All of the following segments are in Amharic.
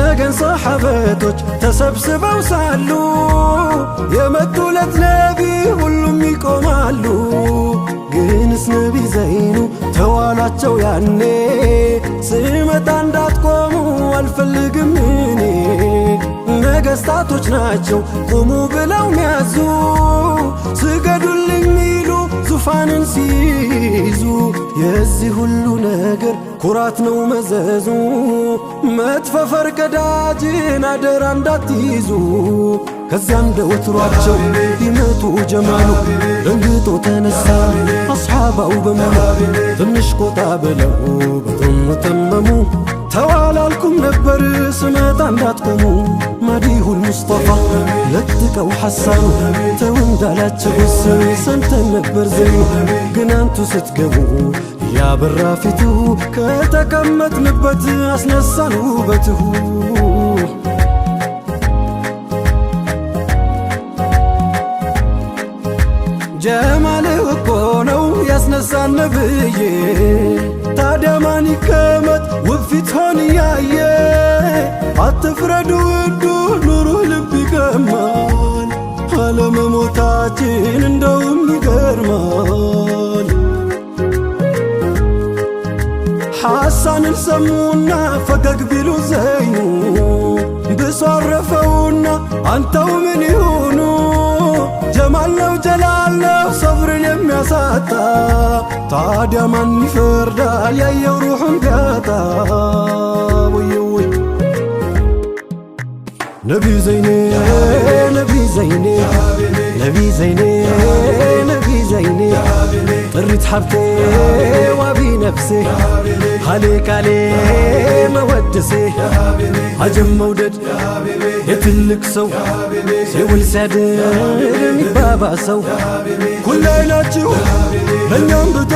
ነገን ሰሓበቶች ተሰብስበው ሳሉ የመጡለት ነቢ ሁሉም ይቆማሉ። ግንስ ነቢ ዘይኑ ተዋሏቸው ያኔ ስመጣ እንዳትቆሙ አልፈልግም እኔ። ነገሥታቶች ናቸው ቁሙ ብለው ሚያዙ ስገዱልኝ ሚሉ ዙፋንን ሲይዙ የዚህ ሁሉ ነገር ኩራት ነው መዘዙ። መጥፎ ፈርቀዳጅን አደራ እንዳትይዙ። ከዚያ እንደ ወትሯቸው ሊመቱ ጀማሉ ደንግጦ ተነሳ አስሓባው በሙሉ ትንሽ ቆጣ ብለው በጥሙ ተመሙ። ተዋላልኩም ነበር ስመጣ እንዳትቆሙ ማዲሁል ሙስጠፋ ለጥቀው ሐሳኑ ተው እንዳላቸውስ ሰምተን ነበር ዘይኑ። ግን አንቱ ስትገቡ ያበራ ፊትሁ ከተቀመጥንበት አስነሳን ውበትሁ። ጀማልህ እኮ ነው ያስነሳን ነብዬ ታዲያ ማን ይቀመጥ ውብ ፊትሆን እያየ። አትፍረዱ ውዱ ኑሩህ ልብ ይገማል አለመሞታችን እንደውም ይገርማል። ሐሳንን ሰሙና ፈገግ ቢሉ ዘይኑ ብሶ አረፈውና አንተው ምን ይሁኑ። ጀማል ነው ጀላል ነው ሰብርን የሚያሳጣ ታዲያ ማን ይፈርዳል ያየው ሩሑን ቢያጣ። ውይውይ ነቢ ዘይኔ ነቢ ዘይኔ ነቢ ዘይኔ ነቢ ዘይኔ ጥሪት ሓብቴ ዋቢ ነፍሴ ሃሌካሌ መወድሴ አጀም መውደድ የትልቅ ሰው ሲውል ሲያድር የሚባባሰው ኩላይ ናችሁ ለእኛም ብቶ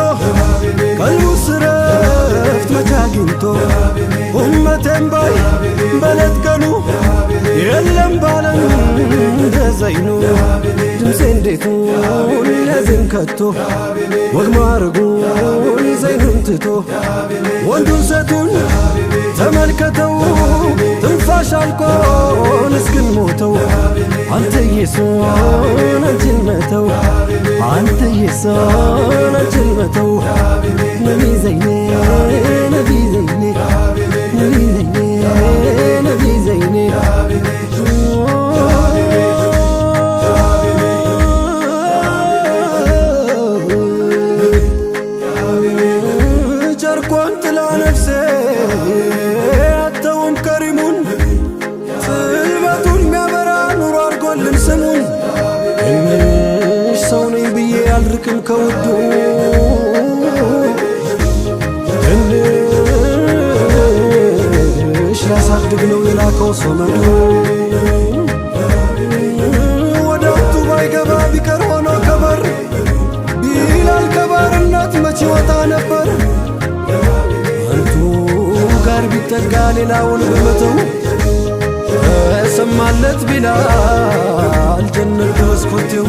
ቀልቡ ስረፍት መቻ አግኝቶ ኡመቴም ባይ በለት ቀኑ የለም ባለም እንደ ዘይኑ። ድምፄ እንዴቱን ለዝም ከቶ ወግ ማረጉን ዘይኑን ትቶ ወንዱን ሴቱን ተመልከተው ትንፋሽ አልቆን እስክንሞተው አንተዬ ሶን አንቺን መተው አንተዬ ሶን አንቺን መተው። ነቢ ዘይኔ ነቢ ዘይኔ ነቢ ዘይኔ ነቢ ዘይኔ ጨርቆን ጥላ ነፍሴ አተውም ከሪሙን ጽልመቱን ሚያበራ ኑሮ አርጎልን ስሙን። ትንሽ ሰው ነኝ ብዬ አልርቅም ከውዱ ትንሽ ላሳድግ ነው የላከው ሶመዱ። ወደ አንቱ ባይገባ ቢቀር ሆኖ ከበር ቢላል ከባርነት መቼ ወጣ ነበር። አንቱ ጋር ቢጠጋ ሌላውን በመተው ሰማለት ቢላል ጀነት ድረስ ኮቴው